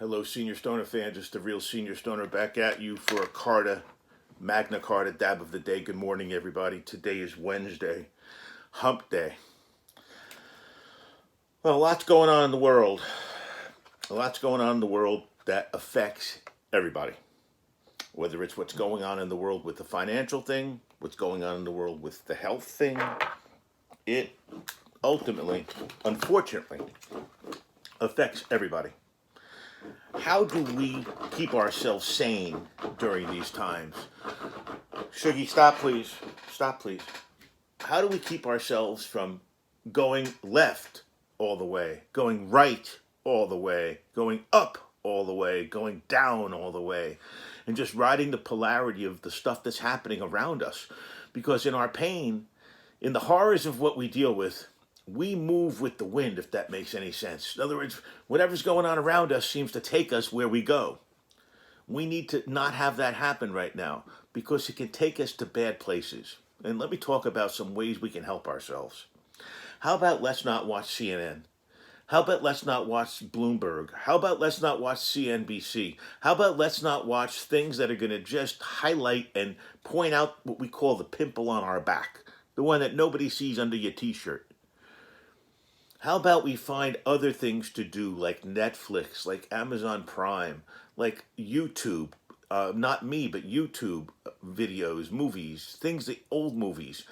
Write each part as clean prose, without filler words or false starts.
Hello, Senior Stoner fan. Just a real Senior Stoner back at you for a Carta, Magna Carta dab of the day. Good morning, everybody. Today is Wednesday, Hump Day. Well, a lot's going on in the world. A lot's going on in the world that affects everybody. Whether it's what's going on in the world with the financial thing, what's going on in the world with the health thing, it ultimately, unfortunately, affects everybody. How do we keep ourselves sane during these times? Shuggy, stop please. Stop please. How do we keep ourselves from going left all the way, going right all the way, going up all the way, going down all the way, and just riding the polarity of the stuff that's happening around us? Because in our pain, in the horrors of what we deal with, we move with the wind, if that makes any sense. In other words, whatever's going on around us seems to take us where we go. We need to not have that happen right now because it can take us to bad places. And let me talk about some ways we can help ourselves. How about let's not watch CNN? How about let's not watch Bloomberg? How about let's not watch CNBC? How about let's not watch things that are going to just highlight and point out what we call the pimple on our back, the one that nobody sees under your t-shirt? How about we find other things to do like Netflix, like Amazon Prime, like YouTube, not me, but YouTube videos, movies, things, the old movies,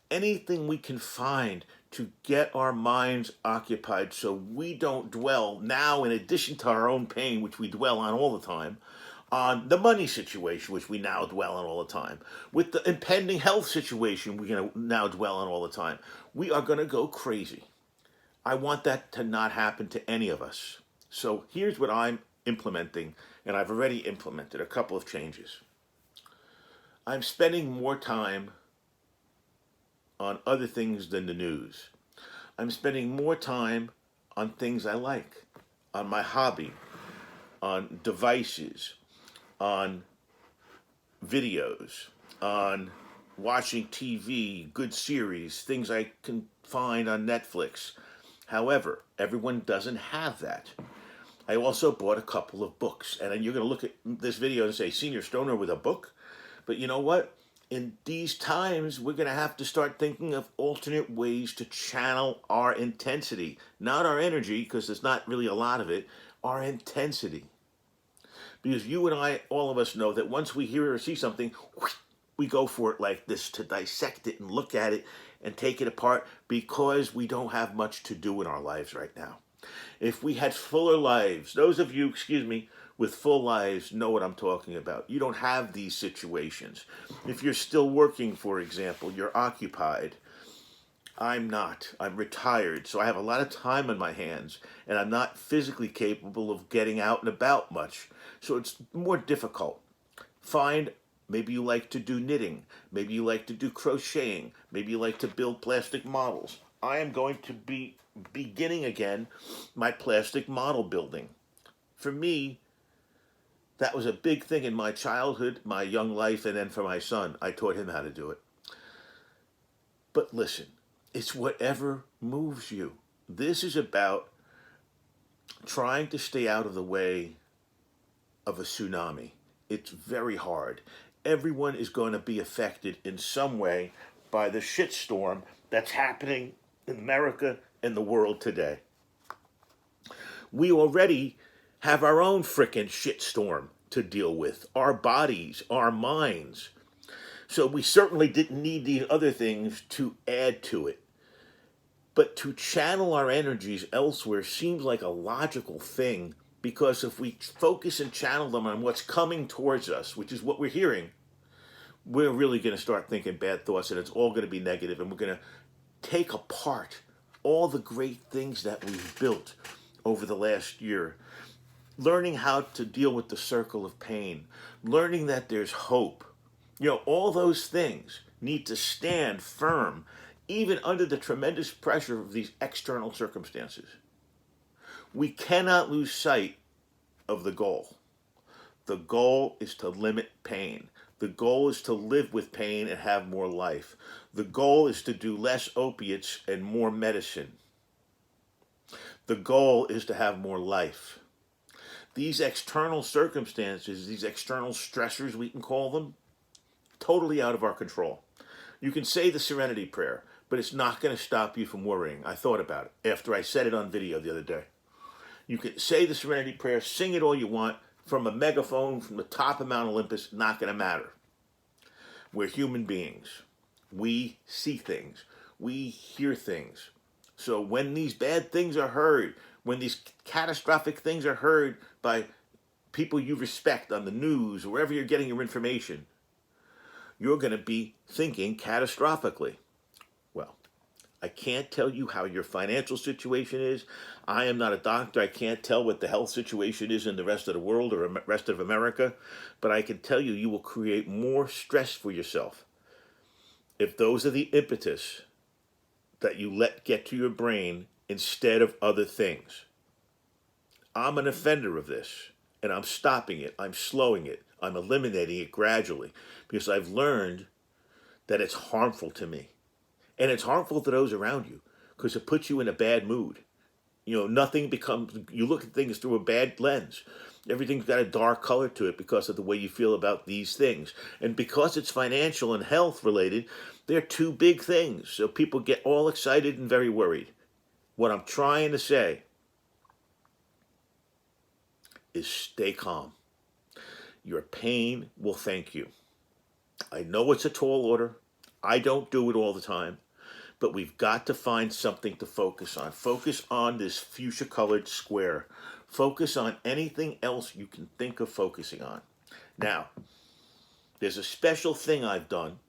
anything we can find to get our minds occupied so we don't dwell now, in addition to our own pain, which we dwell on all the time, on the money situation, which we now dwell on all the time, with the impending health situation we can now dwell on all the time. We are going to go crazy. I want that to not happen to any of us. So here's what I'm implementing, and I've already implemented a couple of changes. I'm spending more time on other things than the news. I'm spending more time on things I like, on my hobby, on devices, on videos, on watching TV, good series, things I can find on Netflix. However, everyone doesn't have that. I also bought a couple of books. And you're going to look at this video and say, Senior Stoner with a book? But you know what? In these times, we're going to have to start thinking of alternate ways to channel our intensity. Not our energy, because there's not really a lot of it, our intensity. Because you and I, all of us know that once we hear or see something, we go for it like this to dissect it and look at it and take it apart because we don't have much to do in our lives right now. If we had fuller lives, those of you, with full lives know what I'm talking about. You don't have these situations. If you're still working, for example, you're occupied. I'm not. I'm retired, so I have a lot of time on my hands, and I'm not physically capable of getting out and about much, so it's more difficult. Maybe you like to do knitting. Maybe you like to do crocheting. Maybe you like to build plastic models. I am going to be beginning again my plastic model building. For me, that was a big thing in my childhood, my young life, and then for my son. I taught him how to do it. But listen, it's whatever moves you. This is about trying to stay out of the way of a tsunami. It's very hard. Everyone is going to be affected in some way by the shitstorm that's happening in America and the world today. We already have our own frickin' shitstorm to deal with, our bodies, our minds. So we certainly didn't need these other things to add to it. But to channel our energies elsewhere seems like a logical thing, because if we focus and channel them on what's coming towards us, which is what we're hearing, we're really going to start thinking bad thoughts, and it's all going to be negative, and we're going to take apart all the great things that we've built over the last year. Learning how to deal with the circle of pain, learning that there's hope. All those things need to stand firm, even under the tremendous pressure of these external circumstances. We cannot lose sight of the goal. The goal is to limit pain. The goal is to live with pain and have more life. The goal is to do less opiates and more medicine. The goal is to have more life. These external circumstances, these external stressors, we can call them, totally out of our control. You can say the Serenity Prayer, but it's not going to stop you from worrying. I thought about it after I said it on video the other day. You can say the Serenity Prayer, sing it all you want, from a megaphone, from the top of Mount Olympus, not going to matter. We're human beings. We see things. We hear things. So when these bad things are heard, when these catastrophic things are heard by people you respect on the news, or wherever you're getting your information, you're going to be thinking catastrophically. Well, I can't tell you how your financial situation is. I am not a doctor. I can't tell what the health situation is in the rest of the world or rest of America. But I can tell you, you will create more stress for yourself if those are the impetus that you let get to your brain instead of other things. I'm an offender of this, and I'm stopping it. I'm slowing it. I'm eliminating it gradually because I've learned that it's harmful to me. And it's harmful to those around you because it puts you in a bad mood. You know, nothing becomes, you look at things through a bad lens. Everything's got a dark color to it because of the way you feel about these things. And because it's financial and health related, they're two big things. So people get all excited and very worried. What I'm trying to say is stay calm. Your pain will thank you. I know it's a tall order. I don't do it all the time. But we've got to find something to focus on. Focus on this fuchsia-colored square. Focus on anything else you can think of focusing on. Now, there's a special thing I've done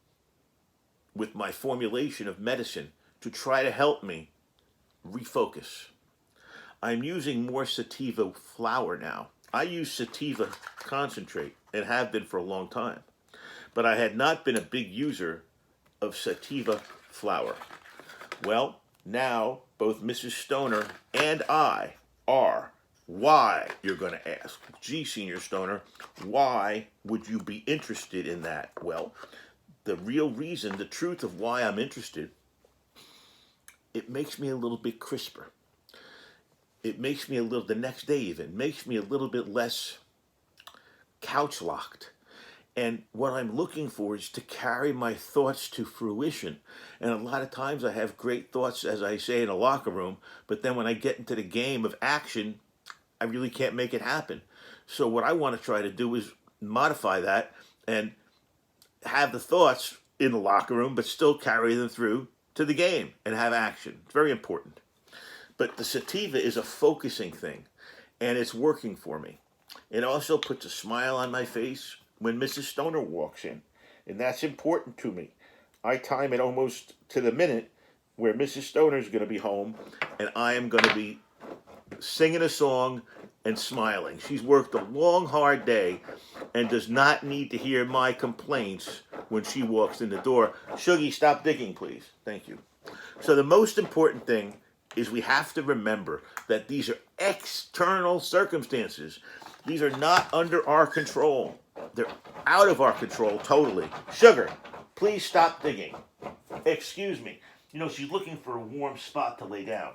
with my formulation of medicine to try to help me refocus. I'm using more sativa flower now. I use sativa concentrate and have been for a long time. But I had not been a big user of sativa flower. Well, now both Mrs. Stoner and I are. Why, you're going to ask? Gee, Senior Stoner, why would you be interested in that? Well, the real reason, the truth of why I'm interested, it makes me a little bit crisper. It makes me a little, the next day even, makes me a little bit less couch locked. And what I'm looking for is to carry my thoughts to fruition. And a lot of times I have great thoughts, as I say, in a locker room, but then when I get into the game of action, I really can't make it happen. So what I want to try to do is modify that and have the thoughts in the locker room, but still carry them through to the game and have action. It's very important. But the sativa is a focusing thing, and it's working for me. It also puts a smile on my face when Mrs. Stoner walks in, and that's important to me. I time it almost to the minute where Mrs. Stoner is going to be home, and I am going to be singing a song and smiling. She's worked a long, hard day and does not need to hear my complaints when she walks in the door. Shuggy, stop digging, please. Thank you. So the most important thing is we have to remember that these are external circumstances. These are not under our control. They're out of our control totally. Sugar, please stop digging. Excuse me. You know, she's looking for a warm spot to lay down.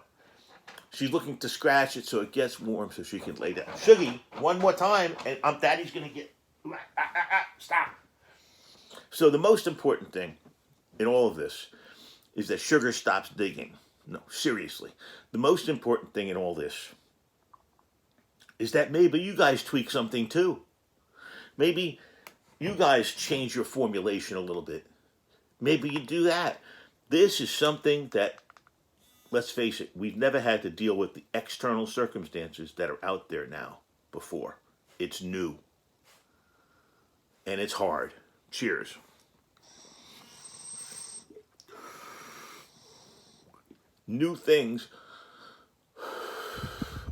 She's looking to scratch it so it gets warm so she can lay down. Shuggy, one more time, and Daddy's going to get... Stop. So the most important thing in all of this is that Sugar stops digging. No, seriously. The most important thing in all this is that maybe you guys tweak something too. Maybe you guys change your formulation a little bit. Maybe you do that. This is something that, let's face it, we've never had to deal with the external circumstances that are out there now before. It's new. And it's hard. Cheers. New things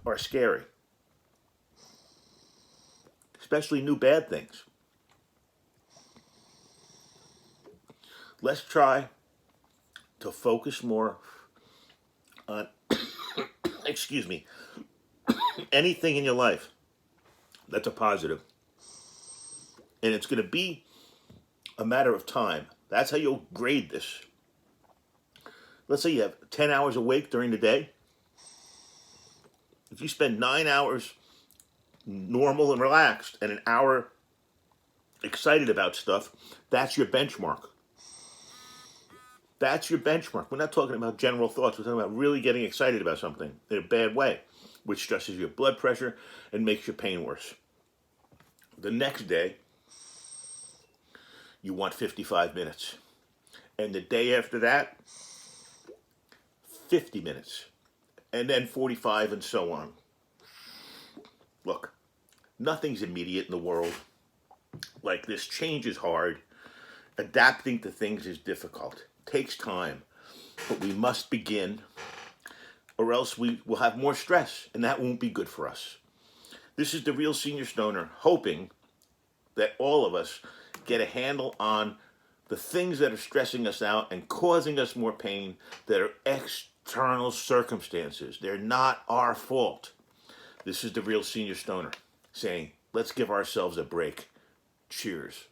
are scary. Especially new bad things. Let's try to focus more on, excuse me, anything in your life that's a positive. And it's going to be a matter of time. That's how you'll grade this. Let's say you have 10 hours awake during the day. If you spend 9 hours normal and relaxed, and an hour excited about stuff, that's your benchmark. That's your benchmark. We're not talking about general thoughts. We're talking about really getting excited about something in a bad way, which stresses your blood pressure and makes your pain worse. The next day, you want 55 minutes. And the day after that, 50 minutes. And then 45 and so on. Look, nothing's immediate in the world. Like, this change is hard. Adapting to things is difficult. It takes time. But we must begin, or else we will have more stress, and that won't be good for us. This is the Real Senior Stoner, hoping that all of us get a handle on the things that are stressing us out and causing us more pain that are external circumstances. They're not our fault. This is the Real Senior Stoner saying, let's give ourselves a break. Cheers.